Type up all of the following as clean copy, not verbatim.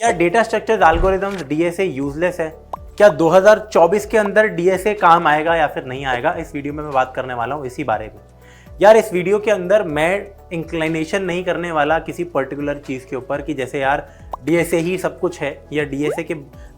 क्या data structures algorithms DSA useless है? क्या 2024 के अंदर डीएसए काम आएगा या फिर नहीं आएगा? इस वीडियो में मैं बात करने वाला हूँ इसी बारे में। यार इस वीडियो के अंदर मैं इंक्लिनेशन नहीं करने वाला किसी पर्टिकुलर चीज़ के ऊपर कि जैसे यार डीएसए ही सब कुछ है या डीएसए के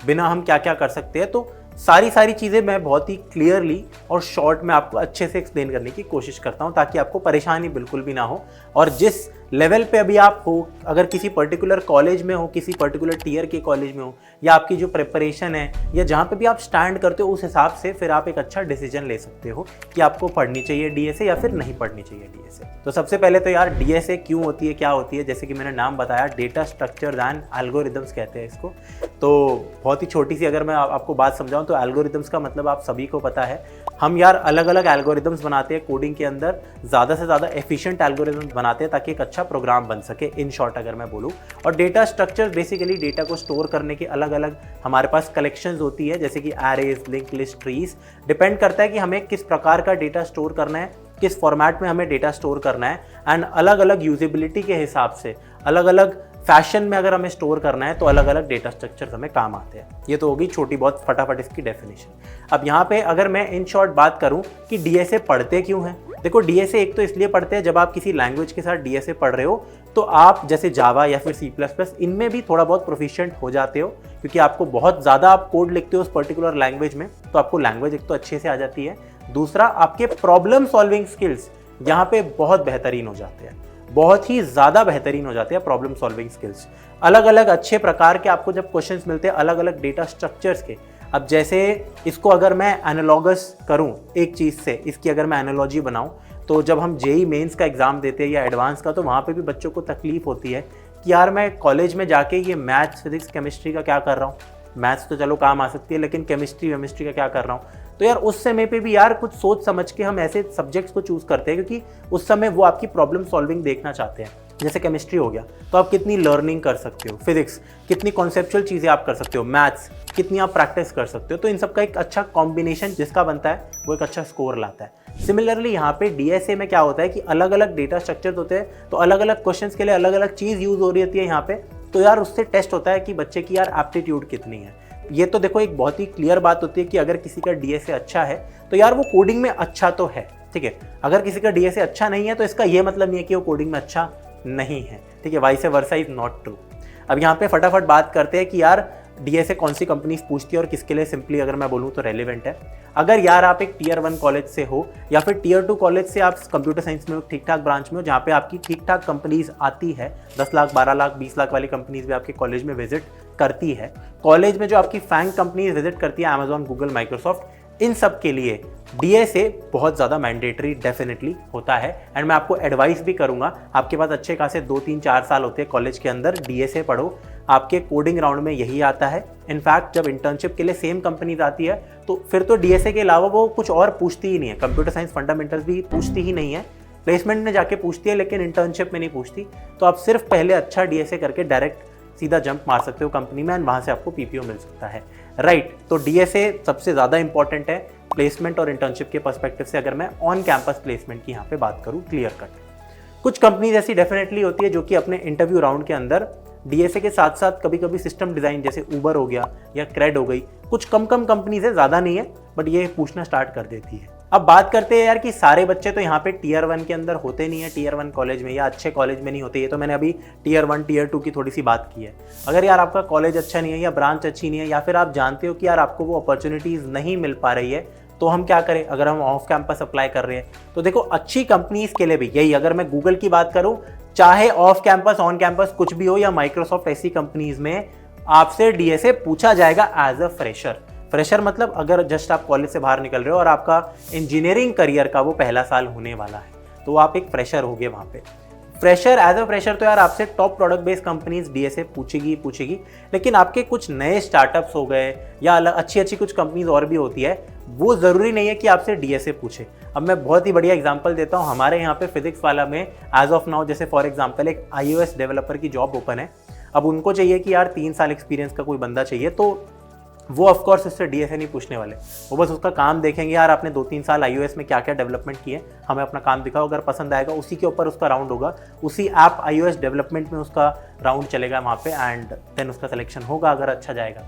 बिना हम क्या क्या कर सकते हैं। तो सारी चीज़ें मैं बहुत ही क्लियरली और शॉर्ट में आपको अच्छे से एक्सप्लेन करने की कोशिश करता हूँ ताकि आपको परेशानी बिल्कुल भी ना हो। और जिस लेवल पे अभी आप हो, अगर किसी पर्टिकुलर कॉलेज में हो, किसी पर्टिकुलर टीयर के कॉलेज में हो, या आपकी जो प्रिपरेशन है या जहाँ पे भी आप स्टैंड करते हो, उस हिसाब से फिर आप एक अच्छा डिसीजन ले सकते हो कि आपको पढ़नी चाहिए डीएसए या फिर नहीं पढ़नी चाहिए डीएसए। तो सबसे पहले तो यार डीएसए क्यों होती है, क्या होती है? जैसे कि मैंने नाम बताया, डेटा स्ट्रक्चर्स एंड एल्गोरिदम्स कहते हैं इसको। तो बहुत ही छोटी सी अगर मैं आपको बात समझाऊं तो एल्गोरिदम्स का मतलब आप सभी को पता है। हम यार अलग अलग एल्गोरिदम्स बनाते हैं कोडिंग के अंदर, ज़्यादा से ज़्यादा एफिशिएंट एल्गोरिदम्स बनाते हैं ताकि एक अच्छा प्रोग्राम बन सके, इन शॉर्ट अगर मैं बोलूँ। और डेटा स्ट्रक्चर्स बेसिकली डेटा को स्टोर करने के अलग अलग हमारे पास कलेक्शंस होती है, जैसे कि arrays, link list, trees. Depend करता है कि हमें किस प्रकार का डेटा स्टोर करना है, किस फॉर्मेट में हमें डेटा स्टोर करना है, एंड अलग अलग यूजेबिलिटी के हिसाब से अलग अलग फैशन में अगर हमें स्टोर करना है तो अलग अलग डेटा स्ट्रक्चर्स हमें काम आते हैं। ये तो होगी छोटी बहुत फटाफट इसकी डेफिनेशन। अब यहाँ पे अगर मैं इन शॉर्ट बात करूँ कि डीएसए पढ़ते क्यों हैं, देखो डीएसए एक तो इसलिए पढ़ते हैं जब आप किसी लैंग्वेज के साथ डीएसए पढ़ रहे हो तो आप जैसे जावा या फिर सी प्लस प्लस इनमें भी थोड़ा बहुत प्रोफिशिएंट हो जाते हो, क्योंकि आपको बहुत ज़्यादा आप कोड लिखते हो उस पर्टिकुलर लैंग्वेज में, तो आपको लैंग्वेज एक तो अच्छे से आ जाती है। दूसरा, आपके प्रॉब्लम सॉल्विंग स्किल्स यहाँ पे बहुत बेहतरीन हो जाते हैं, बहुत ही ज़्यादा बेहतरीन हो जाते हैं प्रॉब्लम सॉल्विंग स्किल्स। अलग अलग अच्छे प्रकार के आपको जब क्वेश्चंस मिलते हैं अलग अलग डेटा स्ट्रक्चर्स के। अब जैसे इसको अगर मैं एनालॉगस करूं एक चीज़ से, इसकी अगर मैं एनालॉजी बनाऊं, तो जब हम जेई मेंस का एग्ज़ाम देते हैं या एडवांस का, तो वहाँ पे भी बच्चों को तकलीफ होती है कि यार मैं कॉलेज में जाके ये मैथ्स, फिजिक्स, केमिस्ट्री का क्या कर रहा हूँ। मैथ्स तो चलो काम आ सकती है, लेकिन केमिस्ट्री का क्या कर रहा हूँ। तो यार उस समय पे भी यार कुछ सोच समझ के हम ऐसे सब्जेक्ट्स को चूज़ करते हैं, क्योंकि उस समय वो आपकी प्रॉब्लम सॉल्विंग देखना चाहते हैं। जैसे केमिस्ट्री हो गया तो आप कितनी लर्निंग कर सकते हो, फिजिक्स कितनी कॉन्सेप्चुअल चीज़ें आप कर सकते हो, मैथ्स कितनी आप प्रैक्टिस कर सकते हो। तो इन सब का एक अच्छा कॉम्बिनेशन जिसका बनता है वो एक अच्छा स्कोर लाता है। सिमिलरली यहाँ पे डीएसए में क्या होता है कि अलग अलग डेटा स्ट्रक्चर होते हैं, तो अलग अलग क्वेश्चंस के लिए अलग अलग चीज़ यूज़ हो रही होती है यहाँ पे। तो यार उससे टेस्ट होता है कि बच्चे की यार एप्टीट्यूड कितनी है। ये तो देखो एक बहुत ही क्लियर बात होती है कि अगर किसी का डीएसए अच्छा है तो यार वो कोडिंग में अच्छा तो है, ठीक है। अगर किसी का डीएसए अच्छा नहीं है तो इसका ये मतलब नहीं है कि वो कोडिंग में अच्छा नहीं है, ठीक है। Vice versa is not true. अब यहाँ पे फटाफट बात करते हैं कि यार डीएसए कौन सी कंपनीज पूछती है और किसके लिए सिंपली अगर मैं बोलूँ तो रेलिवेंट है। अगर यार आप एक टीयर 1 कॉलेज से हो या फिर टीयर 2 कॉलेज से, आप कंप्यूटर साइंस में ठीक ठाक ब्रांच में हो जहाँ पे आपकी ठीक ठाक कंपनीज आती है, 10 लाख, 12 लाख, 20 लाख वाली कंपनीज भी आपके कॉलेज में विजिट करती है। कॉलेज में जो आपकी फैंग कंपनीज विजिट करती है, अमेजॉन, गूगल, माइक्रोसॉफ्ट, इन सब के लिए डीएसए बहुत ज़्यादा मैंडेटरी डेफिनेटली होता है। एंड मैं आपको एडवाइस भी करूंगा, आपके पास अच्छे खासे 2, 3, 4 साल होते हैं कॉलेज के अंदर, डीएसए पढ़ो। आपके कोडिंग राउंड में यही आता है। इनफैक्ट जब इंटर्नशिप के लिए सेम कंपनीज आती है तो फिर तो डीएसए के अलावा वो कुछ और पूछती ही नहीं है, कंप्यूटर साइंस फंडामेंटल्स भी पूछती ही नहीं है, प्लेसमेंट में जाके पूछती है लेकिन इंटर्नशिप में नहीं पूछती। तो आप सिर्फ पहले अच्छा डीएसए करके डायरेक्ट सीधा जंप मार सकते हो कंपनी में, एंड वहाँ से आपको पीपीओ मिल सकता है, राइट। तो डीएसए सबसे ज़्यादा इंपॉर्टेंट है प्लेसमेंट और इंटर्नशिप के पर्सपेक्टिव से, अगर मैं ऑन कैंपस प्लेसमेंट की यहाँ पे बात करूँ क्लियर कट। कुछ कंपनीज ऐसी डेफिनेटली होती है जो कि अपने इंटरव्यू राउंड के अंदर डीएसए के साथ साथ कभी कभी सिस्टम डिज़ाइन, जैसे उबर हो गया या क्रेड हो गई, कुछ कम कंपनीज है, ज़्यादा नहीं है, बट ये पूछना स्टार्ट कर देती है। अब बात करते हैं यार कि सारे बच्चे तो यहाँ पे टीयर 1 के अंदर होते नहीं है, टीयर 1 कॉलेज में या अच्छे कॉलेज में नहीं होते। ये तो मैंने अभी टीयर 1, टीयर 2 की थोड़ी सी बात की है। अगर यार आपका कॉलेज अच्छा नहीं है या ब्रांच अच्छी नहीं है या फिर आप जानते हो कि यार आपको वो अपॉर्चुनिटीज़ नहीं मिल पा रही है, तो हम क्या करें? अगर हम ऑफ कैंपस अप्लाई कर रहे हैं तो देखो अच्छी कंपनीज के लिए भी यही, अगर मैं गूगल की बात करूं, चाहे ऑफ कैंपस ऑन कैंपस कुछ भी हो, या माइक्रोसॉफ्ट, ऐसी कंपनीज में आपसे डीएसए पूछा जाएगा एज अ फ्रेशर। फ्रेशर मतलब अगर जस्ट आप कॉलेज से बाहर निकल रहे हो और आपका इंजीनियरिंग करियर का वो पहला साल होने वाला है, तो आप एक फ्रेशर होगे वहाँ पे। फ्रेशर, एज अ फ्रेशर तो यार आपसे top product based companies DSA पूछेगी, लेकिन आपके कुछ नए स्टार्टअप्स हो गए या अलग अच्छी कुछ कंपनीज और भी होती है, वो ज़रूरी नहीं है कि आपसे डीएसए पूछे। अब मैं बहुत ही बढ़िया एग्जांपल देता हूँ। हमारे यहाँ पे फिजिक्स वाला में एज ऑफ नाउ, जैसे फॉर एग्जांपल एक iOS डेवलपर की जॉब ओपन है। अब उनको चाहिए कि यार 3 साल एक्सपीरियंस का कोई बंदा चाहिए, तो वो ऑफ कोर्स उससे डीएसए नहीं पूछने वाले, वो बस उसका काम देखेंगे, यार आपने 2-3 साल iOS में क्या क्या डेवलपमेंट किए, हमें अपना काम दिखाओ, अगर पसंद आएगा उसी के ऊपर उसका राउंड होगा, उसी ऐप iOS डेवलपमेंट में उसका राउंड चलेगा वहाँ पे, एंड देन उसका सिलेक्शन होगा अगर अच्छा जाएगा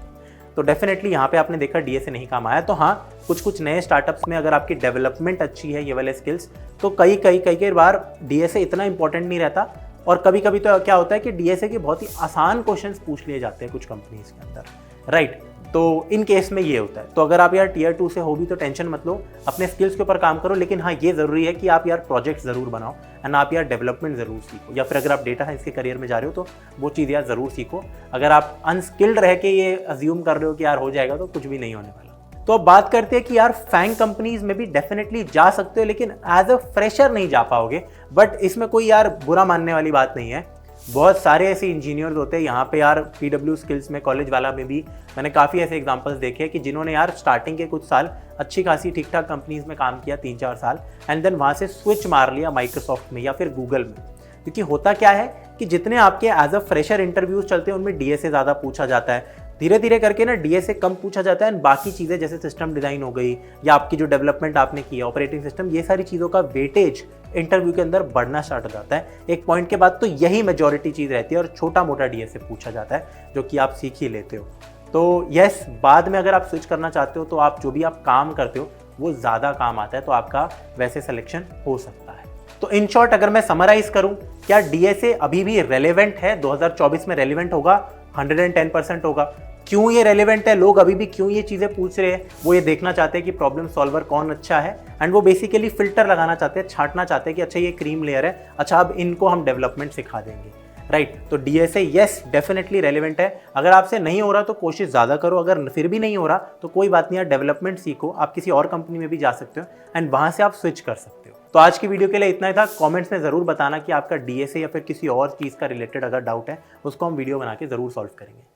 तो डेफिनेटली यहाँ पे आपने देखा डीएसए नहीं काम आया। तो हाँ, कुछ नए स्टार्टअप्स में अगर आपकी डेवलपमेंट अच्छी है, ये वाले स्किल्स, तो कई बार डीएसए इतना इंपॉर्टेंट नहीं रहता। और कभी कभी तो क्या होता है कि डीएसए के बहुत ही आसान क्वेश्चंस पूछ लिए जाते हैं कुछ कंपनीज के अंदर, राइट। तो इन केस में ये होता है। तो अगर आप यार टियर 2 से हो भी तो टेंशन मत लो, अपने स्किल्स के ऊपर काम करो, लेकिन हाँ ये ज़रूरी है कि आप यार प्रोजेक्ट ज़रूर बनाओ एंड आप यार डेवलपमेंट ज़रूर सीखो, या फिर अगर आप डेटा साइंस के करियर में जा रहे हो तो वो चीज़ यार ज़रूर सीखो। अगर आप अनस्किल्ड रह के ये अज्यूम कर रहे हो कि यार हो जाएगा तो कुछ भी नहीं होने वाला। तो अब बात करते हैं कि यार फैंग कंपनीज में भी डेफिनेटली जा सकते हो, लेकिन एज अ फ्रेशर नहीं जा पाओगे। बट इसमें कोई यार बुरा मानने वाली बात नहीं है, बहुत सारे ऐसे इंजीनियर्स होते हैं यहाँ पे यार PW स्किल्स में, कॉलेज वाला में भी मैंने काफ़ी ऐसे एग्जांपल्स देखे हैं कि जिन्होंने यार स्टार्टिंग के कुछ साल अच्छी खासी ठीक ठाक कंपनीज में काम किया, 3-4 साल, एंड देन वहाँ से स्विच मार लिया माइक्रोसॉफ्ट में या फिर गूगल में। क्योंकि होता क्या है कि जितने आपके एज अ फ्रेशर इंटरव्यूज चलते हैं उनमें डीएसए ज़्यादा पूछा जाता है, धीरे धीरे करके ना डीएसए कम पूछा जाता है, बाकी चीज़ें जैसे सिस्टम डिज़ाइन हो गई या आपकी जो डेवलपमेंट आपने किया, ऑपरेटिंग सिस्टम, ये सारी चीज़ों का वेटेज इंटरव्यू के अंदर बढ़ना स्टार्ट हो जाता है। एक पॉइंट के बाद तो यही मेजॉरिटी चीज़ रहती है और छोटा मोटा डीएसए पूछा जाता है जो कि आप सीख ही लेते हो। तो यस, बाद में अगर आप स्विच करना चाहते हो तो आप जो भी आप काम करते हो वो ज़्यादा काम आता है, तो आपका वैसे सिलेक्शन हो सकता है। तो इन शॉर्ट अगर मैं समराइज करूं, क्या डीएसए अभी भी रेलेवेंट है? 2024 में रेलेवेंट होगा, 110% होगा। क्यों ये रेलेवेंट है, लोग अभी भी क्यों ये चीज़ें पूछ रहे हैं? वो ये देखना चाहते हैं कि प्रॉब्लम सॉल्वर कौन अच्छा है, एंड वो बेसिकली फिल्टर लगाना चाहते हैं, छांटना चाहते हैं कि अच्छा ये क्रीम लेयर है, अच्छा अब इनको हम डेवलपमेंट सिखा देंगे, राइट। तो डीएसए यस डेफिनेटली रेलेवेंट है। अगर आपसे नहीं हो रहा तो कोशिश ज़्यादा करो, अगर फिर भी नहीं हो रहा तो कोई बात नहीं यार, डेवलपमेंट सीखो, आप किसी और कंपनी में भी जा सकते हो एंड वहाँ से आप स्विच कर सकते हो। तो आज की वीडियो के लिए इतना ही था। कमेंट्स में ज़रूर बताना कि आपका डीएसए या फिर किसी और चीज़ का रिलेटेड अगर डाउट है, उसको हम वीडियो बना के ज़रूर सॉल्व करेंगे।